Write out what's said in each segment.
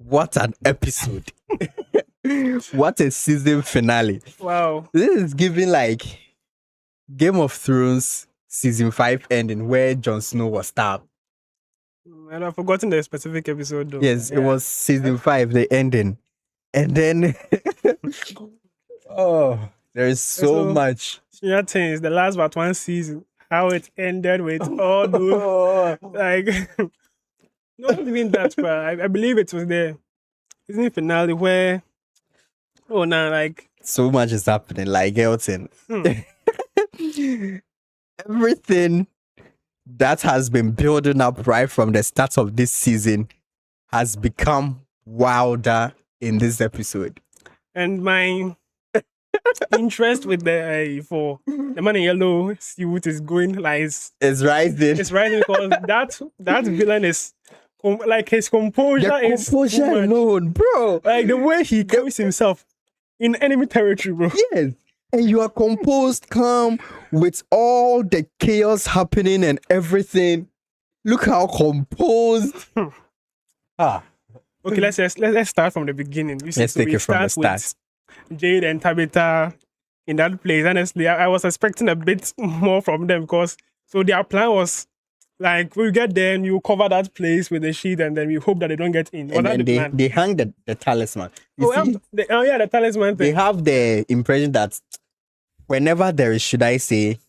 What an episode. What a season finale. Wow. This is giving like Game of Thrones season 5 ending where Jon Snow was stabbed. And I've forgotten the specific episode though. Yes, it was season 5, the ending. And then there is so much. Stranger Things, the last but one season, how it ended with all those like not even that, but I believe it was the season finale where like so much is happening, like Elton. Everything that has been building up right from the start of this season has become wilder in this episode. And my interest with the for the man in yellow suit is going like it's rising. It's rising because that villain is like his composure is alone, bro. Like the way he carries himself in enemy territory, bro. Yes. And you are composed, calm, with all the chaos happening and everything. Look how composed. Okay, let's start from the beginning. Let's take it from the start. Jade and Tabitha in that place. Honestly, I was expecting a bit more from them because their plan was like we get there and you cover that place with the sheet and then we hope that they don't get in. And then they hang the talisman. The talisman thing. They have the impression that whenever there is, should I say,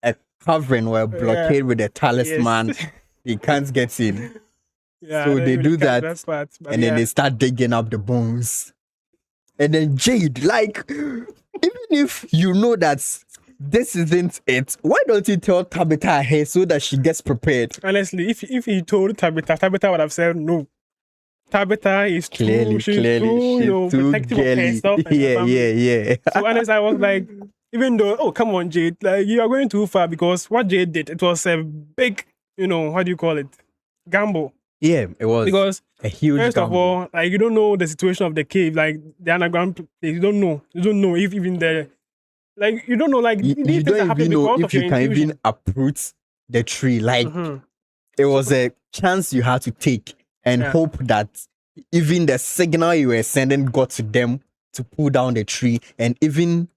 a covering or a blockade with a talisman, they can't get in. Yeah, so they do that, and then they start digging up the bones. And then Jade, like, even if you know that this isn't it, why don't you tell Tabitha ahead so that she gets prepared? Honestly, if he told Tabitha would have said no. Tabitha is clearly she's too protective of herself. Yeah. So honestly, I was like, even though, come on, Jade, like you are going too far because what Jade did, it was a big, what do you call it, gamble. Yeah, it was because a huge first gamble. of all, like you don't know the situation of the cave, like the underground place. You don't know if even the you don't know you don't even know if you can even uproot the tree. Like it was a chance you had to take and hope that even the signal you were sending got to them to pull down the tree, and even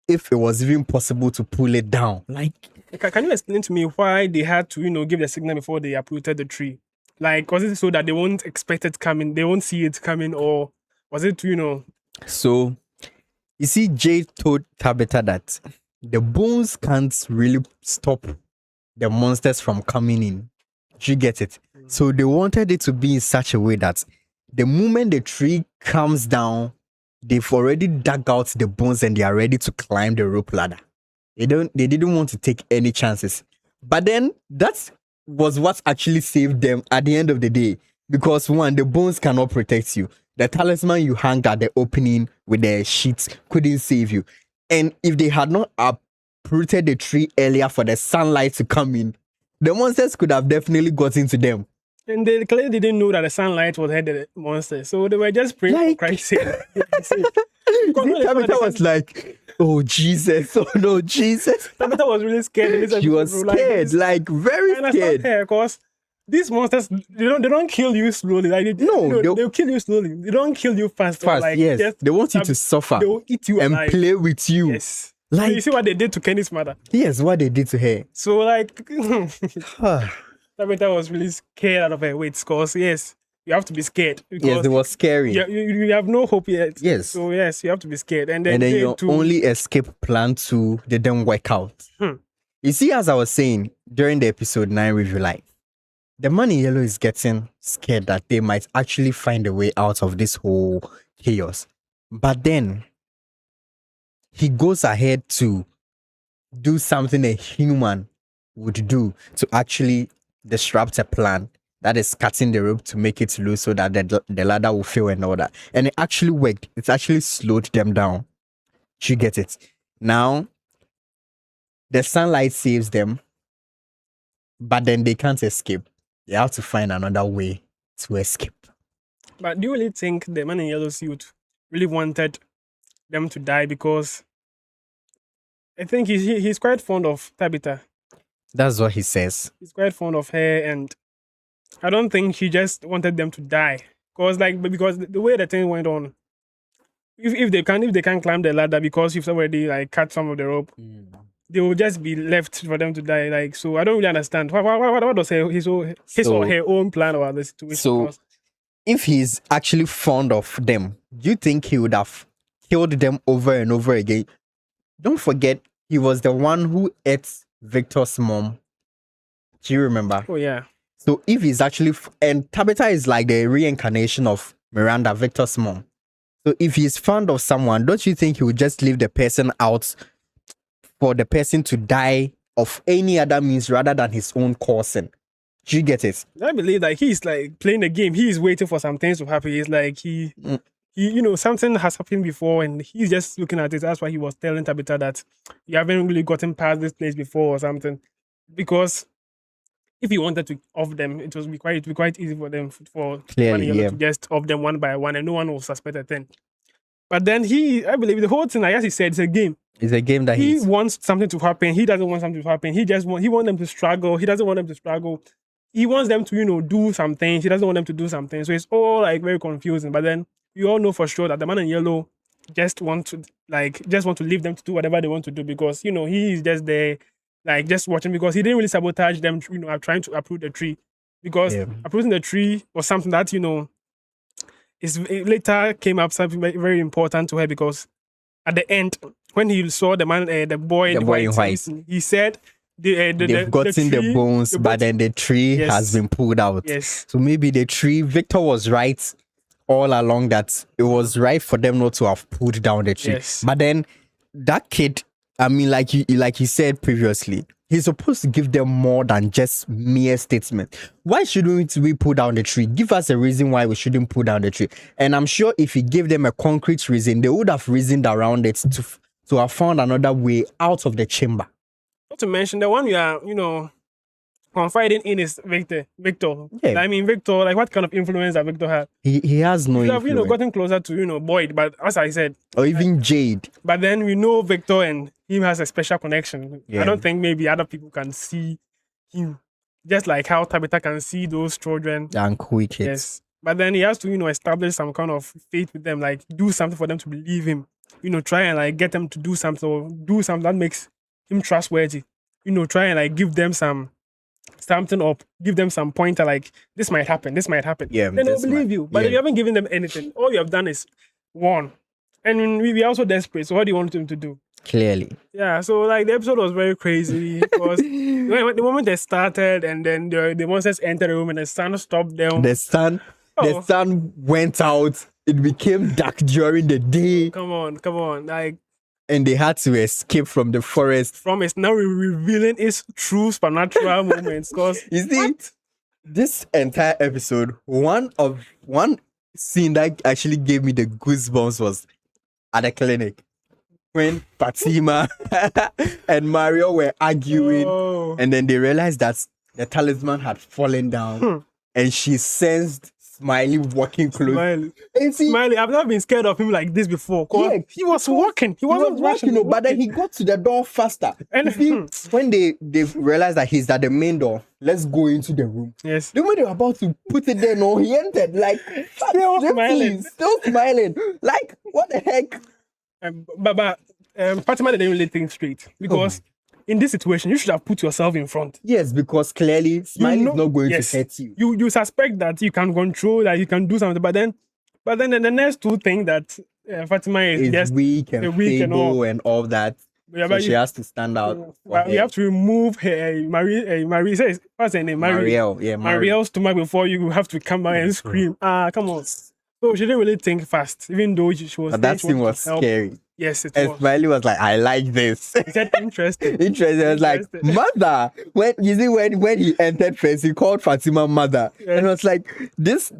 if it was even possible to pull it down. Like, can you explain to me why they had to give the signal before they uprooted the tree? Like, was it so that they won't expect it coming, they won't see it coming, or was it So, you see, Jade told Tabitha that the bones can't really stop the monsters from coming in. You get it? So they wanted it to be in such a way that the moment the tree comes down, they've already dug out the bones and they are ready to climb the rope ladder. They didn't want to take any chances. But then that's was what actually saved them at the end of the day. Because one, the bones cannot protect you. The talisman you hung at the opening with the sheets couldn't save you. And if they had not uprooted the tree earlier for the sunlight to come in, the monsters could have definitely got into them. And they clearly didn't know that the sunlight was headed at the monsters. So they were just praying for Christ's sake. Tabitha was like, oh Jesus, oh no, Jesus. Tabitha was really scared. She was scared, like very scared. Because these monsters, they don't kill you slowly. Like they'll kill you slowly. They don't kill you fast. Like, yes. They want you to suffer. They will eat you and alive. Play with you. Yes. Like, so you see what they did to Kenny's mother? Yes, what they did to her. So like Tabitha was really scared out of her wits because yes, you have to be scared. Yes, it was scary. You have no hope yet. Yes. So yes, you have to be scared. And then your only escape plan didn't work out. You see, as I was saying during the episode 9 review, like the man in yellow is getting scared that they might actually find a way out of this whole chaos. But then he goes ahead to do something a human would do to actually disrupt a plan, that is cutting the rope to make it loose so that the ladder will fail and all that. And it actually worked. It actually slowed them down. You get it? Now, the sunlight saves them, but then they can't escape. They have to find another way to escape. But do you really think the man in yellow suit really wanted them to die? Because I think he's quite fond of Tabitha. That's what he says. He's quite fond of her, and I don't think he just wanted them to die. because the way the thing went on, if they can climb the ladder because you've already like cut some of the rope, they will just be left for them to die. Like, so I don't really understand what was his or her own plan about the situation. So because if he's actually fond of them, do you think he would have killed them over and over again? Don't forget, he was the one who ate Victor's mom. Do you remember? oh yeah, So if he's actually, and Tabitha is like the reincarnation of Miranda, Victor's mom. So if he's fond of someone, don't you think he would just leave the person out for the person to die of any other means rather than his own causing? Do you get it? I believe that he's like playing the game. He is waiting for some things to happen. He's like he something has happened before, and he's just looking at it. That's why he was telling Tabitha that you haven't really gotten past this place before or something. Because if he wanted to off them, it would be quite easy for them for Clearly, Marielle yeah. to just off them one by one, and no one will suspect a thing. But then I believe the whole thing, like as he said, it's a game. It's a game that He wants something to happen. He doesn't want something to happen. He wants them to struggle. He doesn't want them to struggle. He wants them to, do some things. He doesn't want them to do something. So it's all like very confusing. But then we all know for sure that the man in yellow just want to leave them to do whatever they want to do because he is just there, like just watching because he didn't really sabotage them, trying to uproot the tree. Because uprooting the tree was something that, it later came up something very important to her because at the end, when he saw the man, the boy in white, he said, they've gotten the bones, but then the tree has been pulled out. Yes. So maybe the tree, Victor was right all along that it was right for them not to have pulled down the tree. Yes. But then that kid, I mean, like you said previously, he's supposed to give them more than just mere statement. Why shouldn't we pull down the tree? Give us a reason why we shouldn't pull down the tree. And I'm sure if he gave them a concrete reason, they would have reasoned around it to have found another way out of the chamber. Not to mention the one you are, confiding in is Victor. Yeah. I mean, Victor, like what kind of influence that Victor had? He has no You have, influence. gotten closer to, Boyd, but as I said. Or even Jade. But then we know Victor and him has a special connection. Yeah. I don't think maybe other people can see him. Just like how Tabitha can see those children. And quick hits. Yes. But then he has to, establish some kind of faith with them, like do something for them to believe him. Try and like get them to do something or do something that makes him trustworthy. Try and like give them something up, give them some pointer like this might happen. Yeah, then they'll believe you. But if you haven't given them anything, all you have done is one. And we are also desperate. So what do you want them to do? Clearly. Yeah, so like the episode was very crazy because when the moment they started and then the monsters entered the room and the sun stopped them. The sun went out. It became dark during the day. Come on. Like, and they had to escape from the forest. From it's now revealing its true supernatural moments. Because you see, this entire episode, one scene that actually gave me the goosebumps was at the clinic when Fatima and Mario were arguing, and then they realized that the talisman had fallen down, and she sensed Smiley walking close. Smiley, I've never been scared of him like this before. Yeah, he was walking. He wasn't rushing. But then he got to the door faster. And when they realized that he's at the main door, let's go into the room. Yes. Then when they were about to put it there, no, he entered like still smiling. Like, what the heck? But Fatima didn't really think straight because in this situation, you should have put yourself in front. Yes, because clearly Smiley is not going to hurt you. You suspect that you can control, that you can do something, but then the next two things that Fatima is just weak and feeble and all that. Yeah, so she has to stand out. You have to remove her Marie says what's her name? Marielle. Yeah, Marielle's stomach before you have to come back and scream. Come on. So she didn't really think fast, even though she was. But that scene was scary. Yes, it was. Smiley was like, I like this. He said interesting. Interesting. I was like, mother. When he entered first, he called Fatima mother. Yes. And I was like, this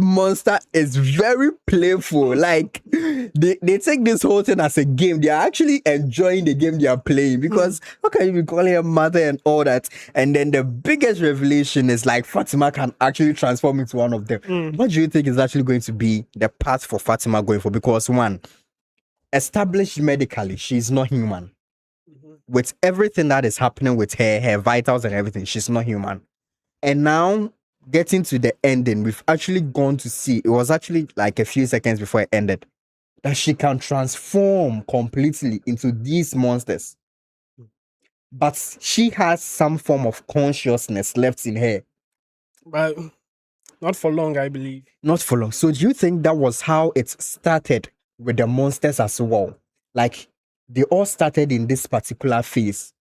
monster is very playful. Like they take this whole thing as a game. They are actually enjoying the game they are playing because how can you be calling her mother and all that? And then the biggest revelation is like Fatima can actually transform into one of them. What do you think is actually going to be the path for Fatima going for? Because one, established medically, she's not human. With everything that is happening with her vitals and everything, she's not human. And now getting to the ending, we've actually gone to see, it was actually like a few seconds before it ended, that she can transform completely into these monsters. But she has some form of consciousness left in her. But not for long, I believe. Not for long. So do you think that was how it started with the monsters as well? Like, they all started in this particular phase.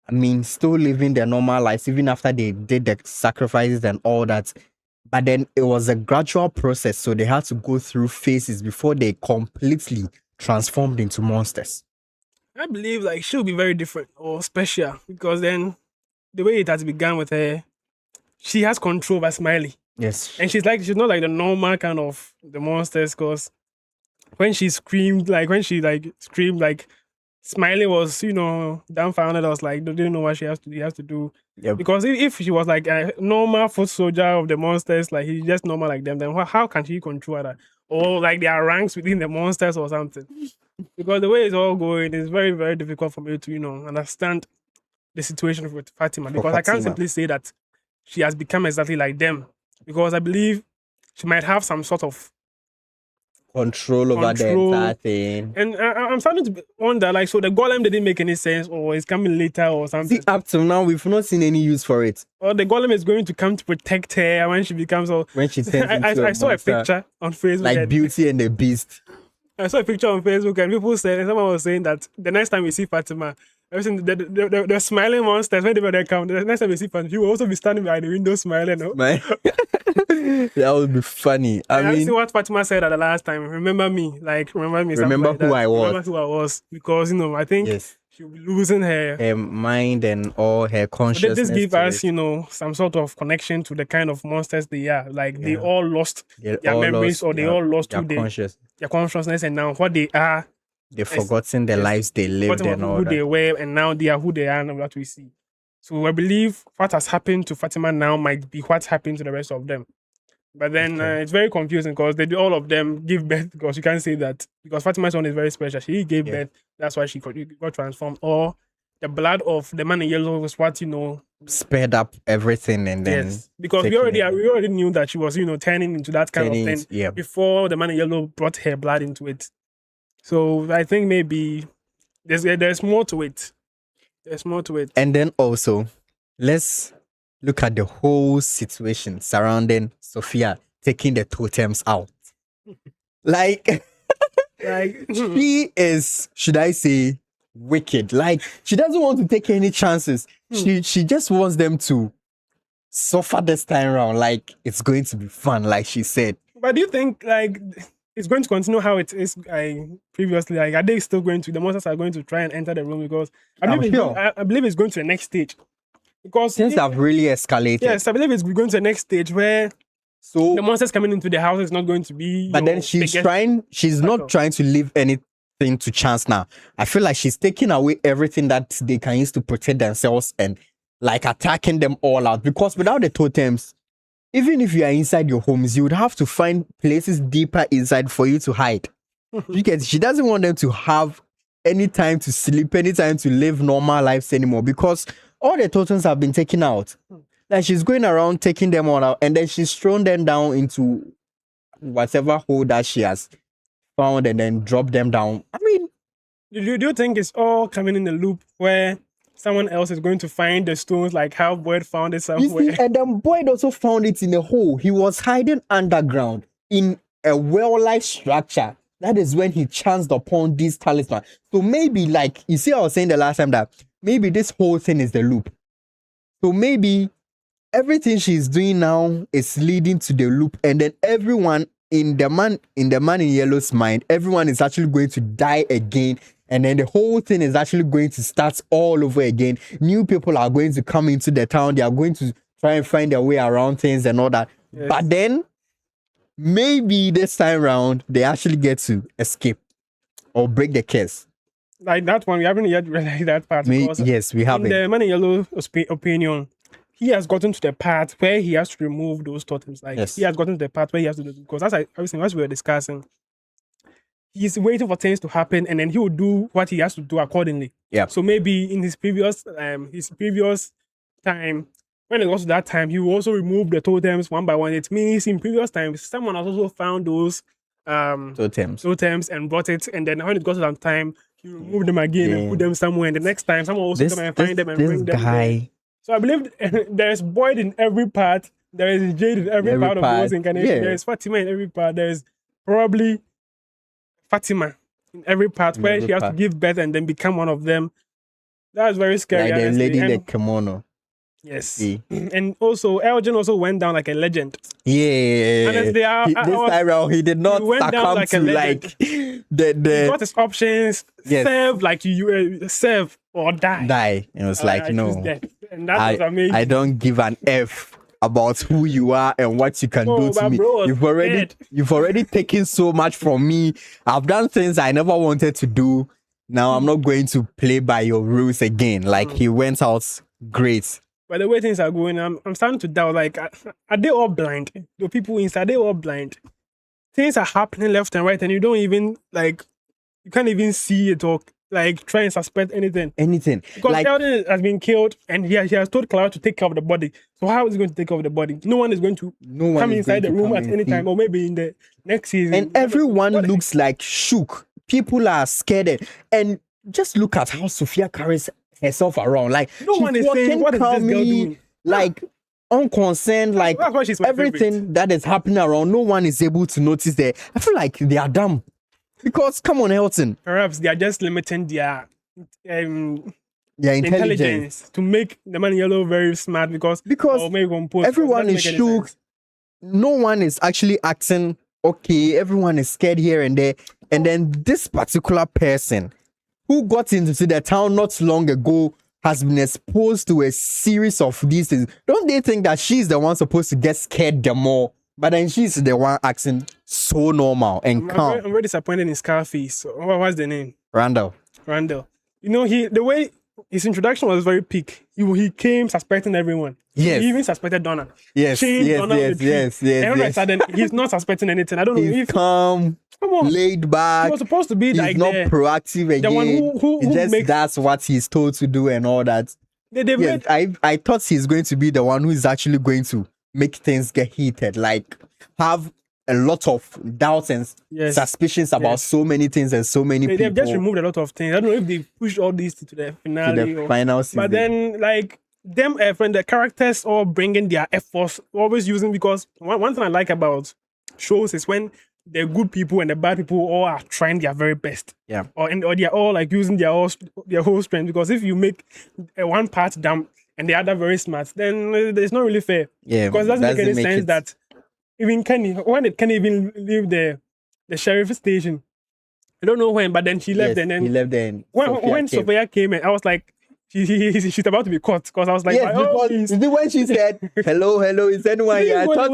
I mean, still living their normal lives, even after they did the sacrifices and all that. But then it was a gradual process. So they had to go through phases before they completely transformed into monsters. I believe like she'll be very different or special because then the way it has begun with her, she has control over Smiley. Yes. And she's not like the normal kind of the monsters because when she screamed, Smiley was, dumbfounded. I was like, didn't know what he has to do. Yep. Because if she was like a normal foot soldier of the monsters, like he's just normal like them, then how can she control that? Or like there are ranks within the monsters or something. Because the way it's all going is very, very difficult for me to, understand the situation with Fatima. Because I can't Fatima. simply say that she has become exactly like them. Because I believe she might have some sort of Control over the entire thing. And I'm starting to wonder, like, so the golem didn't make any sense, or it's coming later, or something. See, up till now, we've not seen any use for it. Or the golem is going to come to protect her when she becomes. When she turns into I saw a picture on Facebook, like Beauty and the Beast. I saw a picture on Facebook, and people said, and someone was saying that the next time we see Fatima, the smiling monsters, when they were there, come, the next time we see Fatima, he will also be standing by the window smiling. No? That would be funny. I mean, see what Fatima said at the last time. Remember me. Remember who I was. Remember who I was. Because, I think she'll be losing her mind and all her consciousness. This gives us, some sort of connection to the kind of monsters they are. Like, they all lost their memories, or they all lost their consciousness, and now what they are. They've forgotten the lives they lived and all who that. They were, and now they are who they are, and what we see. So I believe what has happened to Fatima now might be what happened to the rest of them. But then it's very confusing because all of them give birth, because you can't say that because Fatima's one is very special. She gave birth, that's why she got transformed. Or the blood of the man in yellow was what sped up everything, and then because we already knew that she was turning into that kind of thing before the man in yellow brought her blood into it. So I think maybe there's more to it. There's more to it. And then also, let's look at the whole situation surrounding Sophia taking the totems out. like she is, should I say, wicked. Like, she doesn't want to take any chances. She just wants them to suffer this time around. Like, it's going to be fun, like she said. But do you think it's going to continue how it is previously? Like, are they still going to, the monsters are going to try and enter the room? Because I believe it's going to the next stage. Because things have really escalated. Yes, I believe it's going to the next stage where the monsters coming into the house is not going to be. But then she's not trying to leave anything to chance now. I feel like she's taking away everything that they can use to protect themselves and like attacking them all out. Because without the totems, even if you are inside your homes, you would have to find places deeper inside for you to hide. She doesn't want them to have any time to sleep, any time to live normal lives anymore, because all the totems have been taken out. Like, she's going around taking them all out, and then she's thrown them down into whatever hole that she has found, and then dropped them down. I mean, do you think it's all coming in a loop where someone else is going to find the stones, like how Boyd found it somewhere? You see, and then Boyd also found it in a hole. He was hiding underground in a well-like structure. That is when he chanced upon these talismans. So maybe, like, you see, I was saying the last time that maybe this whole thing is the loop. So maybe everything she's doing now is leading to the loop, and then everyone in the man in yellow's mind, everyone is actually going to die again, and then the whole thing is actually going to start all over again. New people are going to come into the town. They are going to try and find their way around things and all that. Yes. But then maybe this time around they actually get to escape or break the curse. Like that one, we haven't yet realized that part. Yes, we haven't. In the man in yellow opinion, he has gotten to the part where he has to remove those totems. Like, he has gotten to the part where he has to do, because as we were discussing, he's waiting for things to happen, and then he will do what he has to do accordingly. Yeah. So maybe in his previous time, when it was that time, he will also remove the totems one by one. It means in previous times, someone has also found those totems and brought it, and then when it got to that time, you remove them again and put them somewhere. And the next time, someone will also come and find them and bring them there. So I believe there is Boyd in every part. There is Jade in every part of those incarnations. Yeah. There is Fatima in every part. There is probably Fatima in every part where she has to give birth and then become one of them. That's very scary. Like the lady in the kimono. Yes. Yeah. And also, Elgin also went down like a legend. Yeah. And this time around, he did not succumb like to like he got his options. Yes. Serve like you serve or die. Die. It was like, no. And that was amazing. I don't give an F about who you are and what you can do to me. You've already taken so much from me. I've done things I never wanted to do. Now I'm not going to play by your rules again. Like he went out great. By the way things are going, I'm starting to doubt. Like, are they all blind? The people inside, are they all blind? Things are happening left and right, and you don't even like. You can't even see it or like try and suspect anything. Because like, Elgin has been killed, and he has told Clara to take care of the body. So how is he going to take care of the body? No one is going to come inside the room at any time, or maybe in the next season. And everyone looks like shook. People are scared, and just look at how Sophia carries herself around. Like no one is saying what is this girl doing? Like unconcerned. Like that's why she's my everything favorite. That is happening around, no one is able to notice that. I feel like they are dumb. Because come on, Elton. Perhaps they are just limiting their intelligence to make the man in yellow very smart because everyone is shook. No one is actually acting okay. Everyone is scared here and there. And then this particular person who got into the town not long ago has been exposed to a series of these things. Don't they think that she's the one supposed to get scared the more? But then she's the one acting so normal and calm. I'm very disappointed in Scarface. What's the name? Randall. You know, the way his introduction was very peak. He came suspecting everyone. Yes. He even suspected Donna. Yes. And all of a sudden, he's not suspecting anything. I don't know if calm, laid back. He was supposed to be he's like not proactive again. The one who that's what he's told to do and all that. I thought he's going to be the one who is actually going to make things get heated, like have a lot of doubts and suspicions about so many things and so many people. They've just removed a lot of things. I don't know if they pushed all these to the finale. Final season. But then, like, them, friend, the characters all bringing their efforts, always using, because one thing I like about shows is when the good people and the bad people all are trying their very best. Yeah. Or they're all like using their whole strength. Because if you make one part dumb and the other very smart, then it's not really fair. Yeah. Because it doesn't make any sense that even Kenny, when it can't even leave the sheriff station. I don't know when, but then she left, and then he left. Then when Sophia came in, I was like, she's about to be caught, because I was like, is it when she said, hello, is anyone here? I thought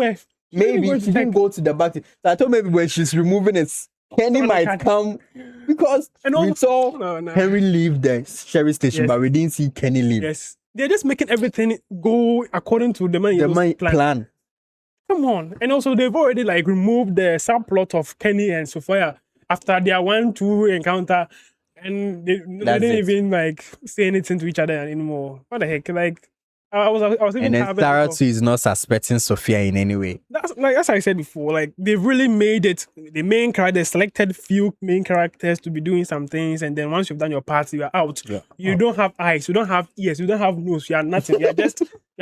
maybe she didn't go to the back. So I thought maybe when she's removing it, Kenny might come, because we saw Henry leave the sheriff station, but we didn't see Kenny leave. Yes, they're just making everything go according to the money plan. Come on. And also, they've already like removed the subplot of Kenny and Sophia after their 1-2 encounter, and they didn't even like say anything to each other anymore. What the heck? Like, I was even. And then Clara too is not suspecting Sophia in any way. That's what I said before. Like, they've really made it the main character. They selected few main characters to be doing some things, and then once you've done your part, you are out. Yeah. You don't have eyes, you don't have ears, you don't have nose. You are nothing. You're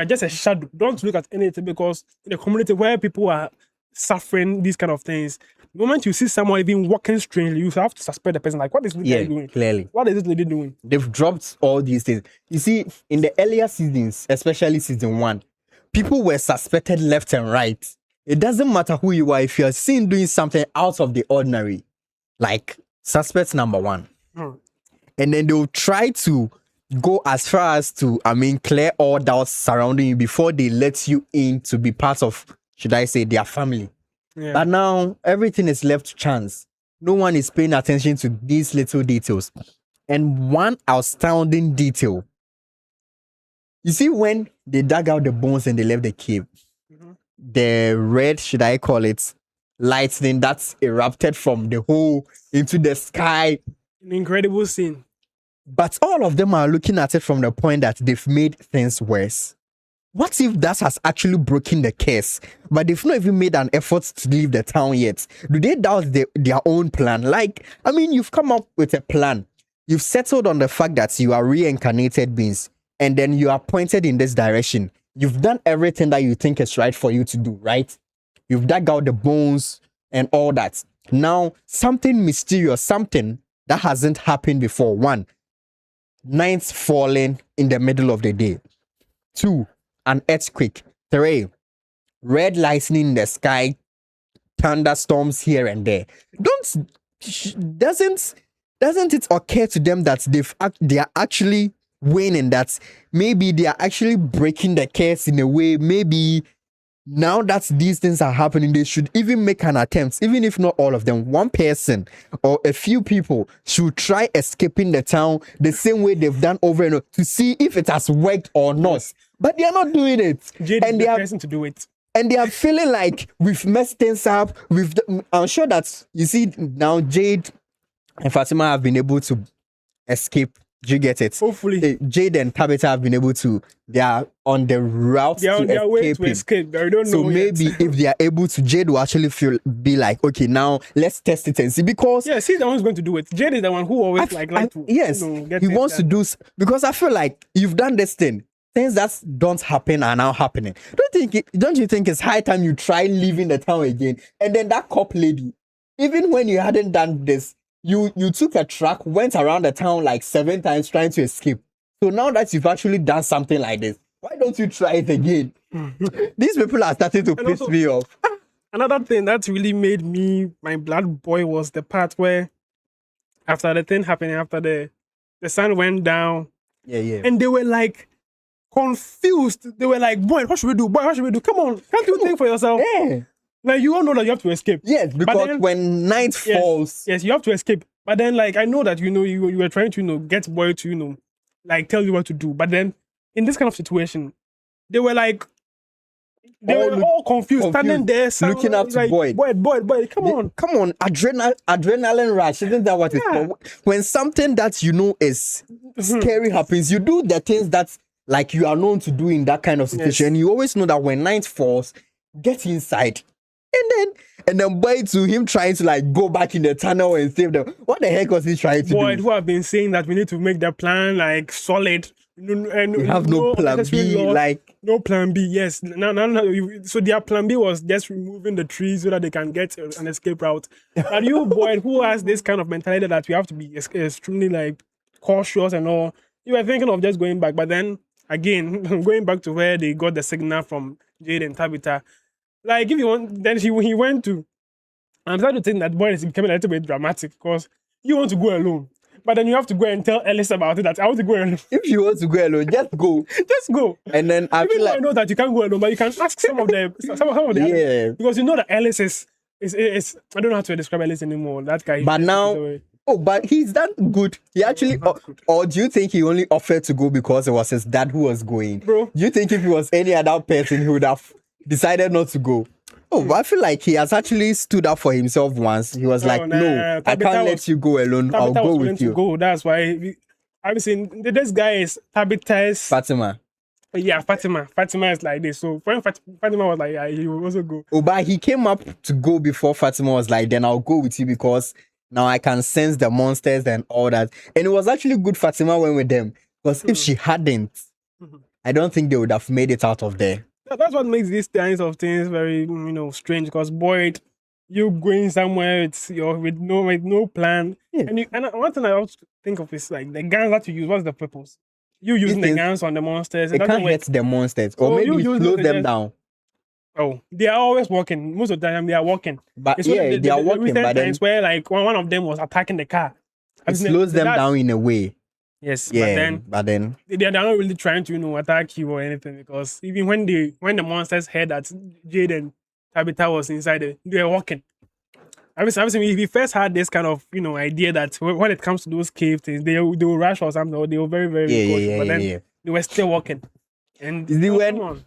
just a shadow. Don't look at anything, because in a community where people are suffering these kind of things, the moment you see someone even walking strangely, you have to suspect the person. Like, what is this lady doing? Clearly. What is this lady doing? They've dropped all these things. You see, in the earlier seasons, especially season 1, people were suspected left and right. It doesn't matter who you are. If you're seen doing something out of the ordinary, like suspect number 1. And then they'll try to go as far as to, clear all doubts surrounding you before they let you in to be part of, should I say, their family. Yeah. But now everything is left to chance. No one is paying attention to these little details. And one astounding detail. You see, when they dug out the bones and they left the cave, the red, should I call it, lightning that's erupted from the hole into the sky. An incredible scene. But all of them are looking at it from the point that they've made things worse. what if that has actually broken the curse, but they've not even made an effort to leave the town yet? Do they doubt their own plan? Like, I mean, you've come up with a plan. You've settled on the fact that you are reincarnated beings, and then you are pointed in this direction. You've done everything that you think is right for you to do, right? You've dug out the bones and all that. Now, something mysterious, something that hasn't happened before. 1, nights falling in the middle of the day. 2, an earthquake. 3, red lightning in the sky, thunderstorms here and there. Doesn't it occur to them that they are actually winning, that maybe they are actually breaking the curse in a way? Maybe now that these things are happening, they should even make an attempt, even if not all of them. One person or a few people should try escaping the town the same way they've done over and over, to see if it has worked or not. But they are not doing it. Jade is the person to do it. And they are feeling like we've messed things up. I'm sure that, you see, now Jade and Fatima have been able to escape. Do you get it? Hopefully. Jade and Tabitha have been able to, they are on the route they are on their way to escape. I don't know. So maybe if they are able to, Jade will actually be like, okay, now let's test it and see. Because yeah, he's the one who's going to do it. Jade is the one who always like to, yes, get he wants to do, because I feel like you've done this thing. Things that don't happen are now happening. Don't you think it's high time you try leaving the town again? And then that cop lady, even when you hadn't done this, you took a truck, went around the town like 7 times trying to escape. So now that you've actually done something like this, why don't you try it again? These people are starting to piss me off. Another thing that really made my blood boil was the part where after the thing happening, after the sun went down, and they were like confused. They were like, boy, what should we do? Boy, what should we do? Come on, can't you think for yourself? Yeah. Like, you all know that you have to escape. Yes, because then, when night falls... Yes, you have to escape. But then, like, I know that, you were trying to, get boy to, like, tell you what to do. But then, in this kind of situation, they were like... They were all confused, standing there, looking up to like, Boyd. Boyd, come on. Adrenaline rush, isn't that what it's called? When something that you know is scary happens, you do the things that, like, you are known to do in that kind of situation. Yes. You always know that when night falls, get inside. And then Boyd, to him trying to like go back in the tunnel and save them. What the heck was he trying to do? Boyd, who have been saying that we need to make the plan like solid. And we have no plan B, like no plan B. Yes, no. So their plan B was just removing the trees so that they can get an escape route. But you, Boyd, who has this kind of mentality that we have to be extremely like cautious and all, you were thinking of just going back. But then again, going back to where they got the signal from Jade and Tabitha. Like, if you want, then he went to, I'm starting to think that Boyd is becoming a little bit dramatic because you want to go alone. But then you have to go and tell Ellis about it, that I want to go alone. If you want to go alone, just go. Just go. And then I feel like... I know that you can't go alone, but you can ask some of the others. Because you know that Ellis is I don't know how to describe Ellis anymore. That guy. But now... Oh, but he's that good. He actually... Or do you think he only offered to go because it was his dad who was going? Bro. Do you think if it was any other person, he would have decided not to go? Oh, but I feel like he has actually stood up for himself once. He was like, no, I can't let you go alone. I'll go with you. Go. That's why I've seen this guy is Tabitha's Fatima. Yeah, Fatima. Fatima is like this. So when Fatima was like, yeah, he will also go. Oh, but he came up to go before Fatima was like, then I'll go with you because now I can sense the monsters and all that. And it was actually good Fatima went with them. Because if she hadn't, I don't think they would have made it out of there. That's what makes these kinds of things very, strange. Because Boyd, you going somewhere, with no plan. Yeah. And one thing I also think of is like the guns that you use. What's the purpose? You using the guns on the monsters. It can't hit the monsters, or maybe slow them down. Oh, they are always walking. Most of the time, they are walking. But they are walking. But then where like one of them was attacking the car, it slows them down in a way. Yes, yeah, but then they are not really trying to attack you or anything, because even when the monsters heard that Jade and Tabitha was inside, they were walking. Obviously, if we first had this kind of idea that when it comes to those cave things, they will rush or something, or they were very very cautious, but then they were still walking. And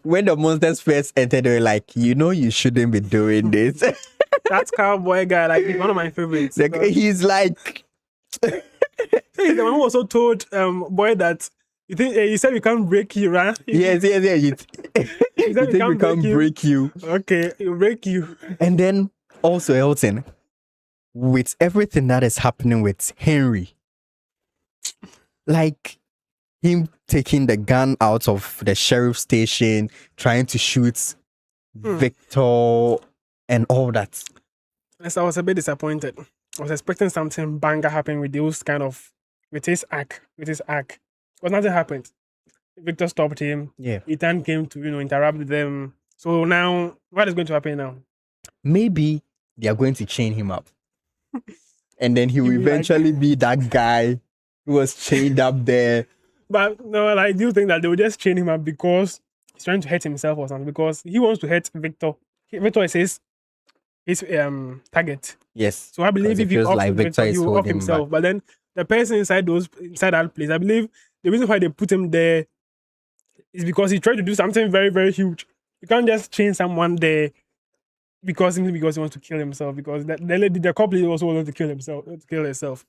when the monsters first entered, they were like, you shouldn't be doing this. That cowboy guy, like, he's one of my favorites. He's like. He's the one who also told Boyd that You think you said we can't break you, right? Yes. You You said think we can't break you? Okay, it'll break you. And then also, Elton, with everything that is happening with Henry, like him taking the gun out of the sheriff's station, trying to shoot Victor and all that. Yes, I was a bit disappointed. I was expecting something banger happen with those kind of with his act. But nothing happened. Victor stopped him. Yeah. Ethan came to, interrupt them. So now what is going to happen now? Maybe they are going to chain him up. And then he will He'll be like- eventually be that guy who was chained up there. But no, I do think that they will just chain him up because he's trying to hurt himself or something. Because he wants to hurt Victor. Victor is his target. Yes. So I believe Because it if he feels offs like Victor, Victor he is will off holding him himself. But then the person inside that place, I believe the reason why they put him there is because he tried to do something very, very huge. You can't just chain someone there simply because he wants to kill himself. Because the couple also wanted to kill herself.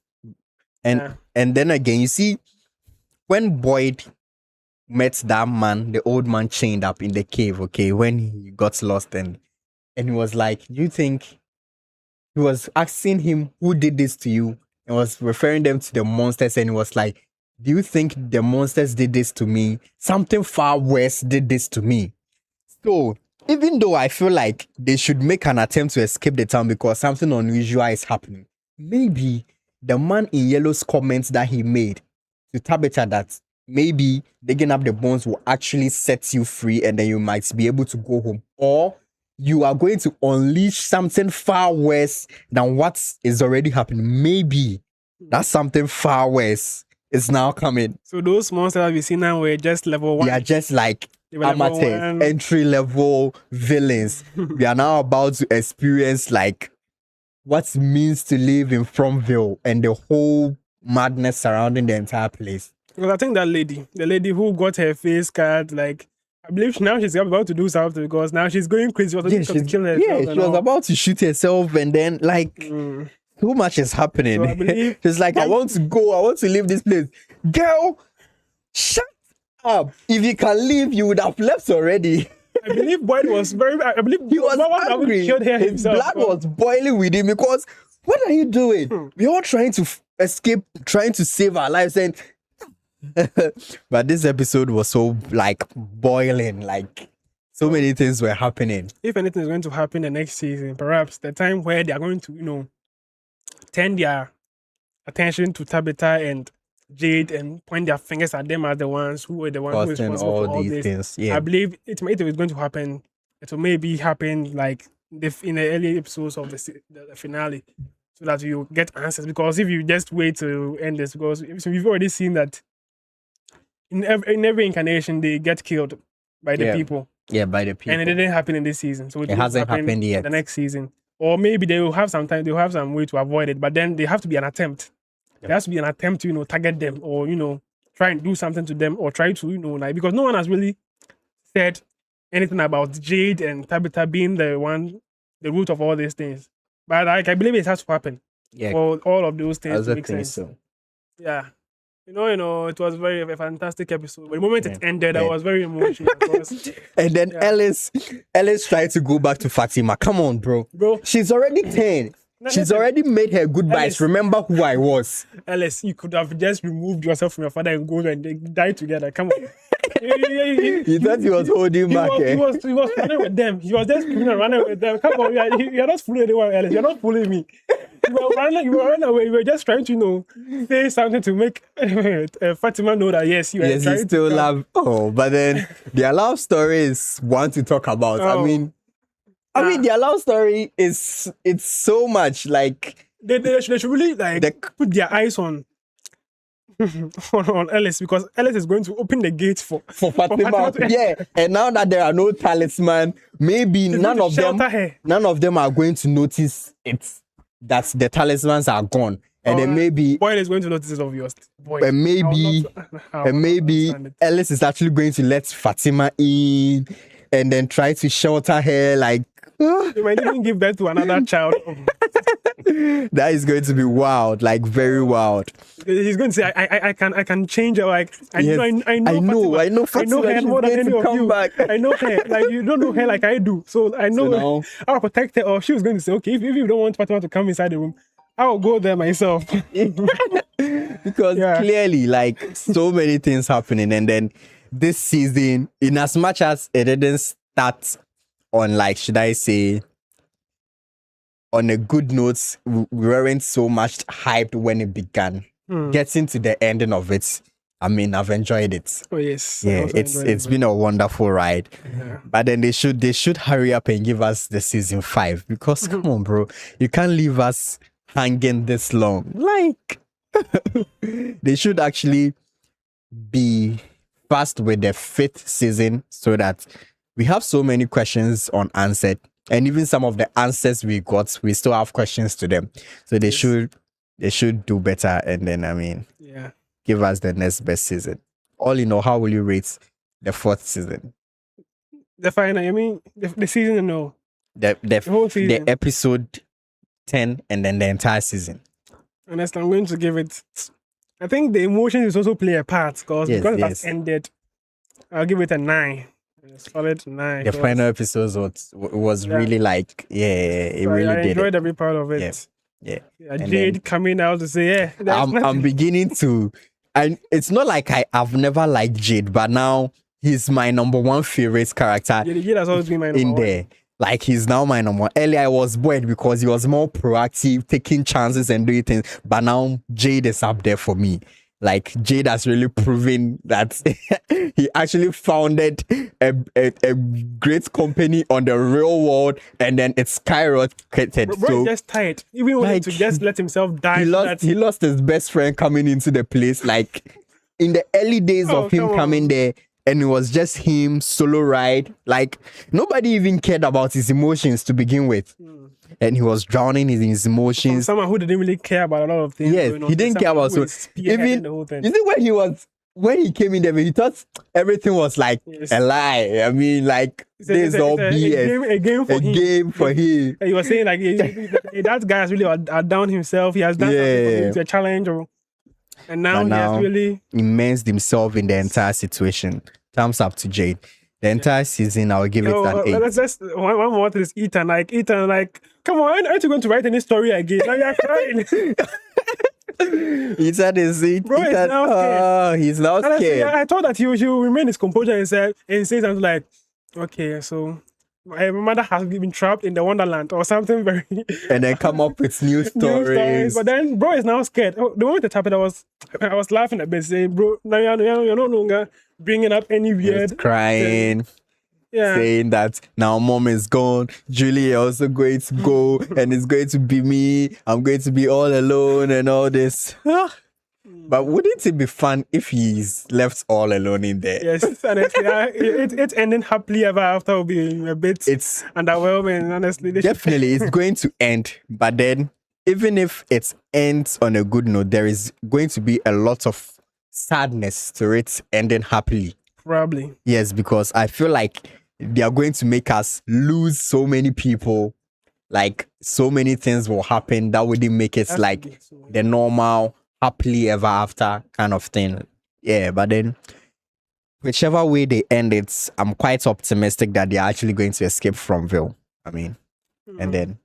And then again, you see, when Boyd met that man, the old man chained up in the cave, okay, when he got lost and he was like, do you think he was asking him who did this to you and was referring them to the monsters, and he was like, do you think the monsters did this to me? Something far worse did this to me. So even though I feel like they should make an attempt to escape the town because something unusual is happening, maybe the man in yellow's comments that he made to Tabitha that maybe digging up the bones will actually set you free and then you might be able to go home, or you are going to unleash something far worse than what is already happening. Maybe that something far worse is now coming. So those monsters that we see now were just level 1. They are just like They were level amateur, 1. entry-level villains. We are now about to experience like what it means to live in Fromville and the whole madness surrounding the entire place. Because I think that the lady who got her face cut, like, I believe now she's about to do something because now she's going crazy. She was Yeah, to kill herself. she was about to shoot herself, and then like too much is happening. So I believe she's like, I want to go, I want to leave this place. Girl, shut up. If you can leave, you would have left already. I believe Boyd was I believe He was angry. Killed her His himself. blood was boiling with him because what are you doing? We're all trying to escape, trying to save our lives, and but this episode was so like boiling, like so many things were happening. If anything is going to happen the next season, perhaps the time where they are going to, turn their attention to Tabitha and Jade and point their fingers at them as the ones who were the ones who were Causing responsible for all these this. things. Yeah. I believe if it is going to happen, it will maybe happen like in the early episodes of the finale, so that you get answers. Because if you just wait to end this, because we've already seen that in every incarnation they get killed by the people. Yeah, by the people. And it didn't happen in this season, so it hasn't happened yet. The next season, or maybe they will have some time. They'll have some way to avoid it, but then they have to be an attempt. There has to be an attempt to target them, or try and do something to them, or try to like, because no one has really said anything about Jade and Tabitha being the root of all these things. But like, I believe it has to happen. Yeah, for all of those things to make sense. So. Yeah. It was a fantastic episode. But the moment it ended, I was very emotional. Because, and then Ellis tried to go back to Fatima. Come on, bro. She's already 10. She's already made her goodbyes. Ellis, remember who I was. Ellis, you could have just removed yourself from your father and go and they die together. Come on. He thought he was holding back. He was running with them. He was just running with them. Come on, you're not fooling anyone, Ellis. You're not fooling me. You were running away. You were just trying to say something to make Fatima know that yes, you still love. Oh, but then their love story is one to talk about. I mean, their love story it's so much like they should really put their eyes on Ellis, because Ellis is going to open the gates for Fatima. Yeah, and now that there are no talisman, maybe none of them are going to notice that the talismans are gone. And then maybe Boyd is going to notice it, obvious. And maybe Ellis is actually going to let Fatima in and then try to shelter her, like they might even give birth to another child. That is going to be wild, like very wild. He's going to say, I can change her. Like, Yes, I know I know Fatima. I know Fatima, her she's more than going any to of come you. back. I know her. Like, you don't know her like I do. So I know now- I'll protect her. Or she was going to say, okay, if you don't want Fatima to come inside the room, I'll go there myself. Because Yeah. clearly, like, so many things happening, and then this season, in as much as it didn't start on, like, should I say, on a good note, we weren't so much hyped when it began. Getting to the ending of it, I mean, I've enjoyed it. Oh yes. I Yeah, also it's enjoyed it, been a wonderful ride. Yeah. But then they should hurry up and give us the season 5, because come on, bro, you can't leave us hanging this long. Like, they should actually be fast with the 5th season, so that we have so many questions unanswered, and even some of the answers we got, we still have questions to them. So they should do better, and then, I mean, Yeah. give us the next best season. All in all, how will you rate the 4th season? The final, I mean, the season, no. The whole season. the episode 10, and then the entire season. Honestly, I'm going to give it. I think the emotions also play a part because Yes, it yes. has ended. I'll give it a 9. A solid 9. The because final episode was Yeah. really like, yeah, it really I did enjoyed it. every part of it. Yeah. And Jade coming out to say, yeah, that's I'm beginning to, and it's not like I've never liked Jade, but now he's my number 1 favorite character Jade has always been my number in 1. there. Like, he's now my number 1. Earlier I was bored because he was more proactive, taking chances and doing things. But now Jade is up there for me. Like, Jade has really proven that he actually founded a great company on the real world, and then it skyrocketed. Bro So is just tired. Even wanted like, to just let himself die. he lost his best friend coming into the place. Like, in the early days Oh, of him come coming on. there, and it was just him solo ride. Like, nobody even cared about his emotions to begin with, and he was drowning in his From emotions. someone who didn't really care about a lot of things. Yes, going on, he to didn't care someone about who so is spearheading even the whole thing. you see when he came in there, he thought everything was like Yes. a lie. I mean, like, this is all BS. A game for A him. game for him. He was saying like that guy has really down himself. He has done something for Yeah. him to a challenge, and now But he now- has really. Immersed himself in the entire situation. Thumbs up to Jade. The entire season, I'll give it an 8. Let's just one more to this Ethan. Like, come on, aren't you going to write any story again? Now you're crying. Ethan is it. Bro is Ethan, now scared. he's now Honestly, scared. I thought that he would remain his composure and say something like, okay, so my mother has been trapped in the Wonderland or something very And then come up with new new stories. But then bro is now scared. Oh, the moment it happened, I was laughing a bit, saying, bro, now you're no longer bringing up any He weird was crying, yeah. saying that now mom is gone, Julie also going to go, and it's going to be me. I'm going to be all alone and all this. But wouldn't it be fun if he's left all alone in there? Yes, honestly, it's ending happily ever after will be a bit It's underwhelming, honestly. definitely it's going to end, but then even if it ends on a good note, there is going to be a lot of sadness to it ending happily. Probably. Yes, because I feel like they are going to make us lose so many people. Like, so many things will happen that wouldn't make it like the normal happily ever after kind of thing. Yeah, but then whichever way they end it, I'm quite optimistic that they're actually going to escape from Ville. I mean, and then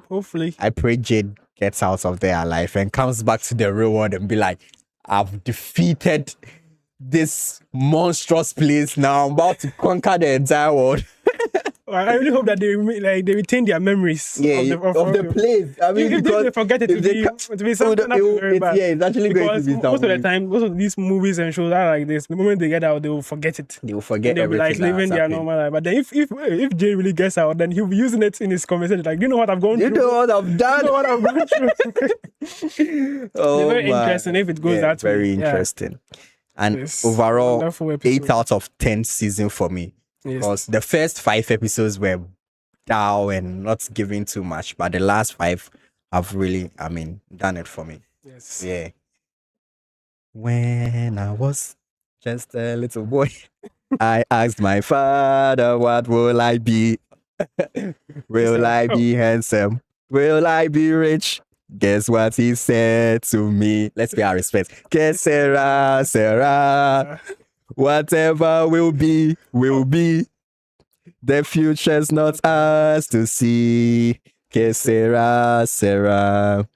Hopefully. I pray Jade gets out of there alive and comes back to the real world and be like, I've defeated this monstrous place. Now I'm about to conquer the entire world. I really hope that they retain their memories. Yeah, of the place. I mean, if because they forget it if they to be something very bad. yeah, it's actually going to Because be most of the something. time, most of these movies and shows are like this. The moment they get out, they will forget it. They will forget They'll be everything. like living that their has happened. normal life. But then if Jay really gets out, then he'll be using it in his conversation. Like, you know what I've gone You through? know what I've You done? know what I've gone through? Oh, very man. interesting if it goes that way. Very Yeah. interesting. And Yes. overall, Wonderful episode. 8 out of 10 season for me. Yes. Because the first 5 episodes were dull and not giving too much, but the last 5 have really, done it for me. Yes. Yeah. When I was just a little boy, I asked my father, what will I be? Will I be handsome? Will I be rich? Guess what he said to me? Let's pay our respects. Que sera, sera. Whatever will be, will be. The future's not ours to see. Que sera, sera.